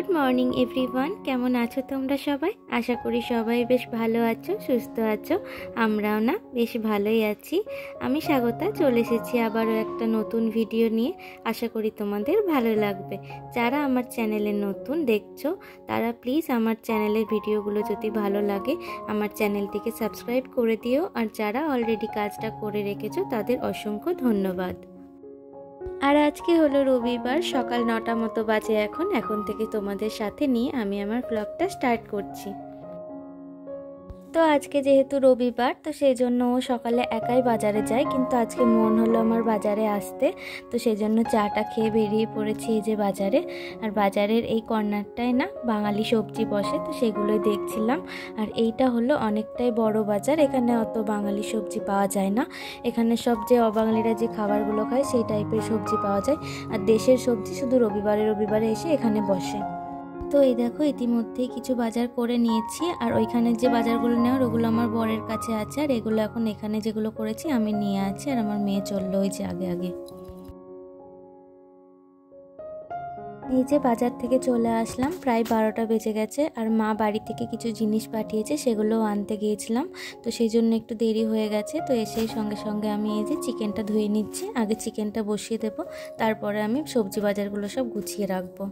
Good morning everyone, কেমন আছো তোমরা সবাই? আশা করি সবাই বেশ ভালো আছো, সুস্থ আছো। আমরাও না বেশ ভালোই আছি। আমি স্বাগতা চলে এসেছি আবারও একটা নতুন ভিডিও নিয়ে। আশা করি তোমাদের ভালো লাগবে। যারা আমার চ্যানেলে নতুন দেখছো তারা প্লিজ আমার চ্যানেলের ভিডিওগুলো যদি ভালো লাগে আমার চ্যানেলটিকে সাবস্ক্রাইব করে দিও। আর যারা অলরেডি কাজটা করে রেখেছো তাদের অসংখ্য ধন্যবাদ। আর আজকে হলো রবিবার, সকাল 9টা মতো বাজে। এখন থেকে তোমাদের সাথে নিয়ে আমি আমার ব্লগটা স্টার্ট করছি। তো আজকে যেহেতু রবিবার, তো সেই জন্য ও সকালে একাই বাজারে যায়, কিন্তু আজকে মন হলো আমার বাজারে আসতে। তো সেই জন্য চাটা খেয়ে বেরিয়ে পড়েছি এই যে বাজারে। আর বাজারের এই কর্নারটায় না বাঙালি সবজি বসে, তো সেগুলোই দেখছিলাম। আর এইটা হলো অনেকটাই বড় বাজার, এখানে অত বাঙালি সবজি পাওয়া যায় না। এখানে সব যে অবাঙালিরা যে খাবারগুলো খায় সেই টাইপের সবজি পাওয়া যায়। আর দেশের সবজি শুধু রবিবারে রবিবারে এসে এখানে বসে। তো এই দেখো ইতিমধ্যেই কিছু বাজার করে নিয়েছি। আর ওইখানে যে বাজারগুলো নেওয়ার ওগুলো আমার বরের কাছে আছে, আর এগুলো এখন এখানে যেগুলো করেছি আমি নিয়ে আছি। আর আমার মেয়ে চললো ওই যে আগে আগে। এই যে বাজার থেকে চলে আসলাম, প্রায় 12টা বেজে গেছে। আর মা বাড়ি থেকে কিছু জিনিস পাঠিয়েছে, সেগুলো আনতে গিয়েছিলাম, তো সেই জন্য একটু দেরি হয়ে গেছে। তো এসেই সঙ্গে সঙ্গে আমি এই যে চিকেনটা ধুয়ে নিচ্ছি। আগে চিকেনটা বসিয়ে দেবো, তারপরে আমি সবজি বাজারগুলো সব গুছিয়ে রাখবো।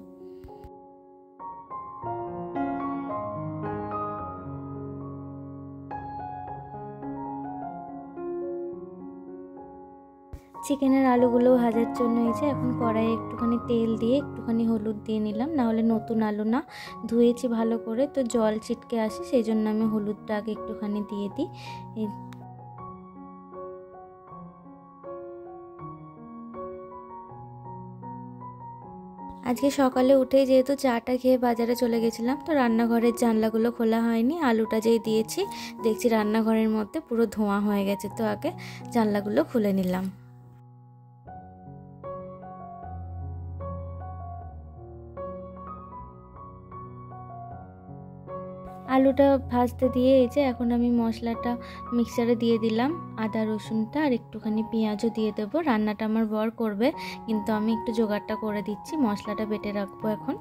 চিকেনের আলুগুলো ভাজার জন্য এই যে এখন কড়াইয়ে একটুখানি তেল দিয়ে একটুখানি হলুদ দিয়ে নিলাম, না হলে নতুন আলু না, ধুয়েছি ভালো করে তো জল ছিটকে আসে, সেই জন্য আমি হলুদটা আগে একটুখানি দিয়ে দিই। আজকে সকালে উঠেই যেহেতু চাটা খেয়ে বাজারে চলে গেছিলাম, তো রান্নাঘরের জানলাগুলো খোলা হয়নি। আলুটা যেই দিয়েছি দেখছি রান্নাঘরের মধ্যে পুরো ধোঁয়া হয়ে গেছে, তো আগে জানলাগুলো খুলে নিলাম। আলুটা ভাজতে দিয়ে এই যে এখন আমি মশলাটা মিক্সারে দিয়ে দিলাম, আদা রসুনটা আর একটুখানি পেঁয়াজও দিয়ে দেবো। রান্নাটা আমার বর করবে, কিন্তু আমি একটু জোগাড়টা করে দিচ্ছি, মশলাটা বেটে রাখবো এখন।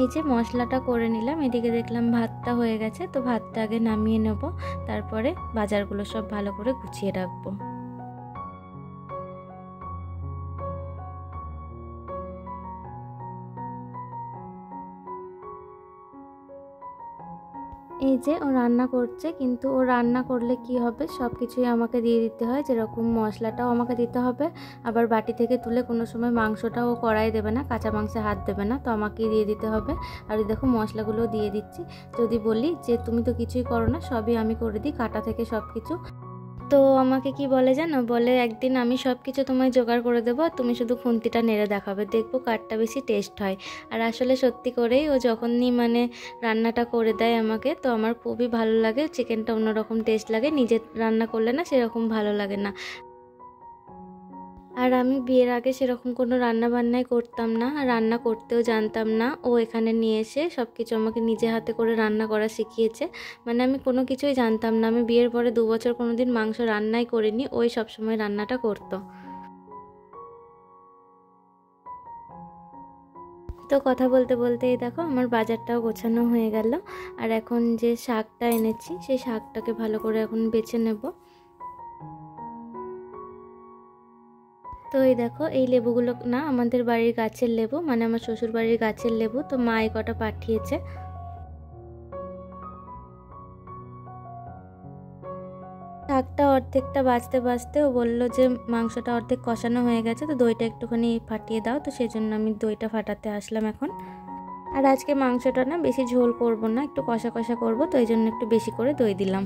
এই যে মশলাটা করে নিলাম, এদিকে দেখলাম ভাতটা হয়ে গেছে, তো ভাতটা আগে নামিয়ে নেব, তারপরে বাজারগুলো সব ভালো করে গুছিয়ে রাখবো। এই যে ও রান্না করছে, কিন্তু ও রান্না করলে কি হবে, সব কিছুই আমাকে দিয়ে দিতে হয়। যেরকম মশলাটাও আমাকে দিতে হবে, আবার বাটি থেকে তুলে কোনো সময় মাংসটাও ও কড়াই দেবে না, কাঁচা মাংসে হাত দেবে না, তো আমাকেই দিয়ে দিতে হবে। আর দেখো মশলাগুলোও দিয়ে দিচ্ছি। যদি বলি যে তুমি তো কিছুই করো না, সবই আমি করে দিই, কাটা থেকে সব কিছু, তো আমাকে কি বলে জানো, বলে একদিন আমি সব কিছু তোমায় জোগাড় করে দেবো, আর তুমি শুধু খুন্তিটা নেড়ে দেখাবে, দেখবো কারটা বেশি টেস্ট হয়। আর আসলে সত্যি করেই ও যখনই মানে রান্নাটা করে দেয় আমাকে, তো আমার খুবই ভালো লাগে। চিকেনটা অন্যরকম টেস্ট লাগে, নিজে রান্না করলে না সেরকম ভালো লাগে না। আর আমি বিয়ের আগে সেরকম কোনো রান্না বান্নাই করতাম না, আর রান্না করতেও জানতাম না। ও এখানে নিয়ে এসে সব কিছু আমাকে নিজে হাতে করে রান্না করা শিখিয়েছে। মানে আমি কোনো কিছুই জানতাম না, আমি বিয়ের পরে 2 বছর কোনো দিন মাংস রান্নাই করিনি, ওই সবসময় রান্নাটা করতো। তো কথা বলতে বলতে এই দেখো আমার বাজারটাও গোছানো হয়ে গেল। আর এখন যে শাকটা এনেছি সেই শাকটাকে ভালো করে এখন বেছে নেব। তো এই দেখো এই লেবুগুলো না আমাদের বাড়ির গাছের লেবু, মানে আমার শ্বশুর বাড়ির গাছের লেবু, তো মা এই কটা পাঠিয়েছে। শাকটা অর্ধেকটা বাঁচতে বাঁচতে ও বললো যে মাংসটা অর্ধেক কষানো হয়ে গেছে, তো দইটা একটুখানি ফাটিয়ে দাও, তো সেই জন্য আমি দইটা ফাটাতে আসলাম এখন। আর আজকে মাংসটা না বেশি ঝোল করব না, একটু কষা কষা করব, তো এই জন্য একটু বেশি করে দই দিলাম।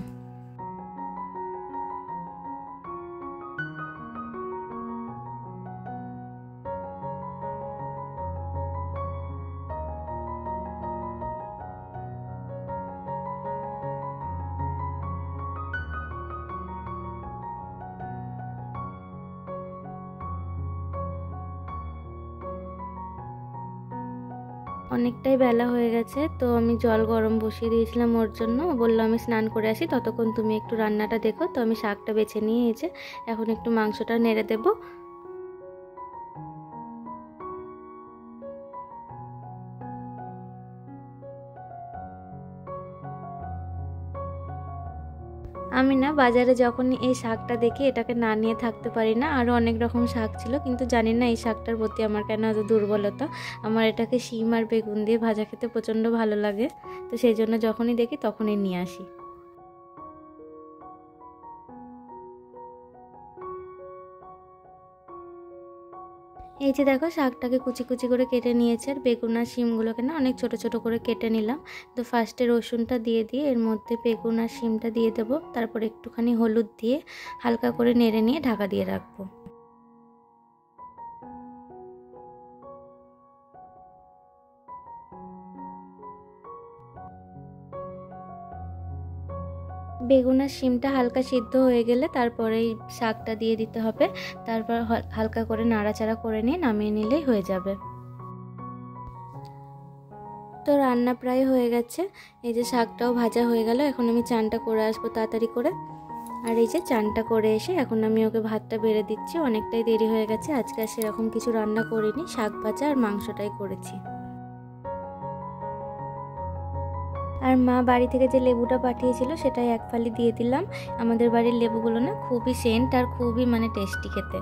অনেকটাই বেলা হয়ে গেছে, তো আমি জল গরম বসিয়ে দিয়েছিলাম ওর জন্য। বললো আমি স্নান করে আসি, ততক্ষণ তুমি একটু রান্নাটা দেখো। তো আমি শাকটা বেছে নিয়ে এসে এখন একটু মাংসটা নেড়ে দেবো। আমি না বাজারে যখনই এই শাকটা দেখি এটাকে না নিয়ে থাকতে পারি না। আরও অনেক রকম শাক ছিল, কিন্তু জানি না এই শাকটার প্রতি আমার কেন এত দুর্বলতা। আমার এটাকে শিম আর বেগুন দিয়ে ভাজা খেতে প্রচণ্ড ভালো লাগে, তো সেই জন্য যখনই দেখি তখনই নিয়ে আসি। এই যে দেখো শাকটাকে কুচি কুচি করে কেটে নিয়েছে, আর বেগুন আর শিমগুলোকে না অনেক ছোট ছোট করে কেটে নিলাম। তো ফার্স্টে রসুনটা দিয়ে এর মধ্যে বেগুন আর শিমটা দিয়ে দেবো, তারপর একটুখানি হলুদ দিয়ে হালকা করে নেড়ে নিয়ে ঢাকা দিয়ে রাখবো। বেগুন আর শিমটা হালকা সিদ্ধ হয়ে গেলে তারপরে এই শাকটা দিয়ে দিতে হবে। তারপর হালকা করে নাড়াচাড়া করে নিয়ে নামিয়ে নিলেই হয়ে যাবে। তো রান্না প্রায় হয়ে গেছে। এই যে শাকটাও ভাজা হয়ে গেল, এখন আমি চানটা করে আসবো তাড়াতাড়ি করে। আর এই যে চানটা করে এসে এখন আমি ওকে ভাতটা বেড়ে দিচ্ছি। অনেকটাই দেরি হয়ে গেছে, আজকে আর সেরকম কিছু রান্না করিনি, শাক ভাজা আর মাংসটাই করেছি। আর মা বাড়ি থেকে যে লেবুটা পাঠিয়েছিল সেটাই এক ফালি দিয়ে দিলাম। আমাদের বাড়ির লেবুগুলো না খুবই সেন্ট আর খুবই টেস্টি খেতে।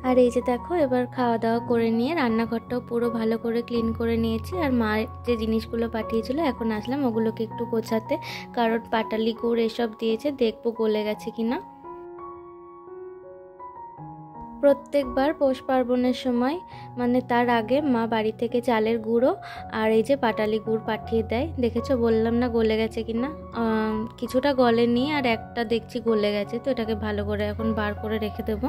আর এই যে দেখো এবার খাওয়া দাওয়া করে নিয়ে রান্নাঘরটাও পুরো ভালো করে ক্লিন করে নিয়েছি। আর মা যে জিনিসগুলো পাঠিয়েছিল এখন আসলাম ওগুলোকে একটু গোছাতে, কারণ পাটালি গুড় এসব দিয়েছে, দেখবো গলে গেছে কিনা। প্রত্যেকবার পৌষ পার্বণের সময় তার আগে মা বাড়ি থেকে চালের গুঁড়ো আর এই যে পাটালি গুড় পাঠিয়ে দেয়। দেখেছো, বললাম না গলে গেছে কিনা। কিছুটা গলেনি আর একটা দেখছি গলে গেছে, তো এটাকে ভালো করে এখন বার করে রেখে দেবো।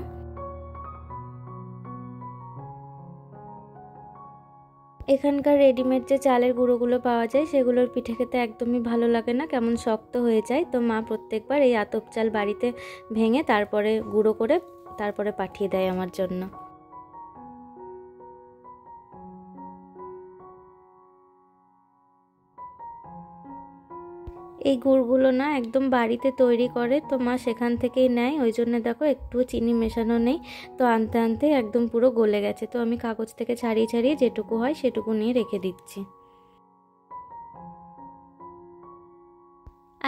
এখানকার রেডিমেড যে চালের গুঁড়োগুলো পাওয়া যায় সেগুলোর পিঠে খেতে একদমই ভালো লাগে না, কেমন শক্ত হয়ে যায়। তো মা প্রত্যেকবার এই আতপ চাল বাড়িতে ভেঙে তারপরে গুঁড়ো করে তারপরে পাঠিয়ে দেয় আমার জন্য। এই গুড়গুলো না একদম বাড়িতে তৈরি করে, তো মা সেখান থেকেই নেয়, ওই জন্য দেখো একটুও চিনি মেশানো নেই। তো আনতে আনতে একদম পুরো গলে গেছে, তো আমি কাগজ থেকে ছাড়িয়ে ছাড়িয়ে যেটুকু হয় সেটুকু নিয়ে রেখে দিচ্ছি।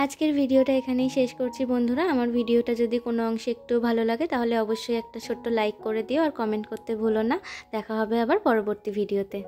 আজকের ভিডিওটা এখানেই শেষ করছি বন্ধুরা। আমার ভিডিওটা যদি কোনো অংশে একটু ভালো লাগে তাহলে অবশ্যই একটা ছোট্ট লাইক করে দিও আর কমেন্ট করতে ভুলো না। দেখা হবে আবার পরবর্তী ভিডিওতে।